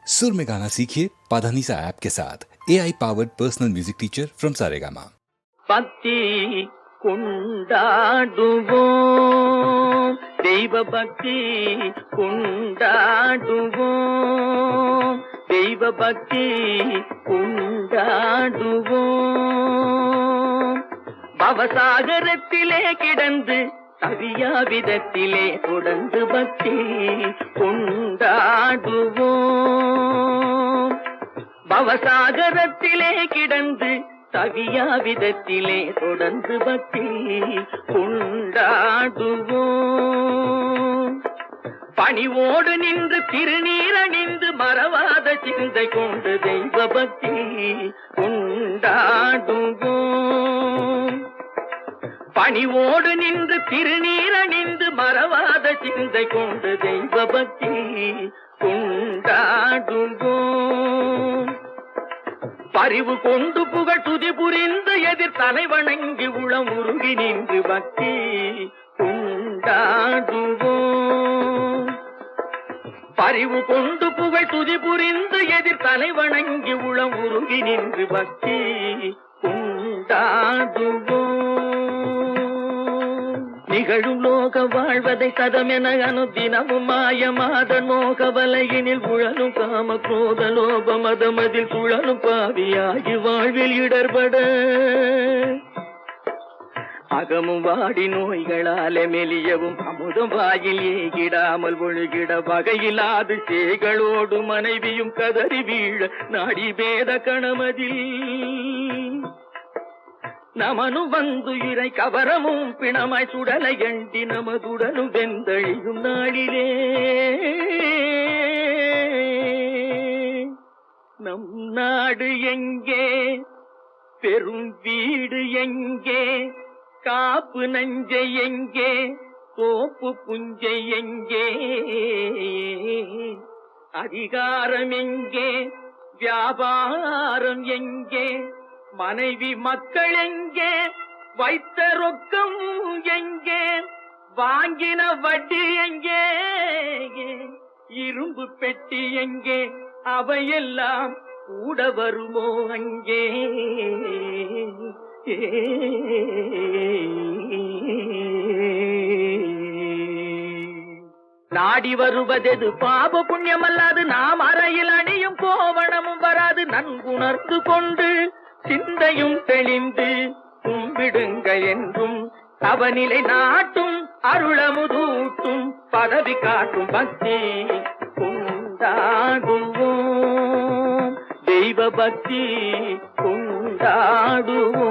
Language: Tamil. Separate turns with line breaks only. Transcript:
सुर में गाना सीखिए पाधानीसा ऐप के साथ AI powered personal music teacher from Saregama.
பக்தி கொண்டாடுவோம், தெய்வ பக்தி கொண்டாடுவோம், தெய்வ பக்தி கொண்டாடுவோம். பவசாகரத்திலே கிடந்து தவியா விதத்திலே தொடர்ந்து பக்தி கொண்டாடுவோம். பவசாகரத்திலே கிடந்து தவியா விதத்திலே தொடர்ந்து பக்தி கொண்டாடுவோம். பணிவோடு நின்று திருநீரணிந்து மறவாத சிந்தை கொண்டு தெய்வ பக்தி கொண்டாடுவோம். பணிவோடு நின்று திருநீரணிந்து மறவாத சிந்தை கொண்டு தெய்வ பக்தி கொண்டாடுவோம். பரிவு கொண்டு புகழ் துதி புரிந்து எதிர் தலை வணங்கி உளம் உருகி நின்று பக்தி கொண்டாடுவோம். பரிவு கொண்டு புகழ் துதி புரிந்து எதிர் தலை வணங்கி உளம் உருகி நின்று பக்தி கொண்டாடுவோம். நிகழும் லோக வாழ்வதை சதமென அனுதினமும் மாயமாத நோக வலையினில் உழலும் காம குரோத லோப மதமதில் சுழலும் பாவியாகி வாழ்வில் இடர்பட அகமும் வாடி நோய்களாலே மெலியவும் அமுதம் வாயில் ஏகிடாமல் ஒழுகிட வகையிலாது சேகளோடு மனைவியும் கதறி வீழ நாடி பேத கணமதில் நமனு வந்து இறை கவரமும் பிணமாய் சுடலை எண்டி நமதுடனும் வெந்தழியும் நாளிலே நம் நாடு எங்கே, பெரும் வீடு எங்கே, காப்பு நஞ்சை எங்கே, தோப்பு புஞ்சை எங்கே, அதிகாரம் எங்கே, வியாபாரம் எங்கே, மனைவி மக்கள் எங்கே, வைத்த ரொக்கம் எங்கே, வாங்கின வட்டி எங்கே, இரும்பு பெட்டி எங்கே, அவையெல்லாம் கூட வருமோ அங்கே. நாடி வருவதெது பாப புண்ணியமல்லாது நாம் அறையில் அணியும் கோவணமும் வராது. நன்குணர்ந்து கொண்டு சிந்தையும் தெளிந்து கும்பிடுங்க என்றும் அவனிலை நாட்டும் அருளமுதூட்டும் பதவி காட்டும் பக்தி கொண்டாடுவோம், தெய்வ பக்தி கொண்டாடுவோம்.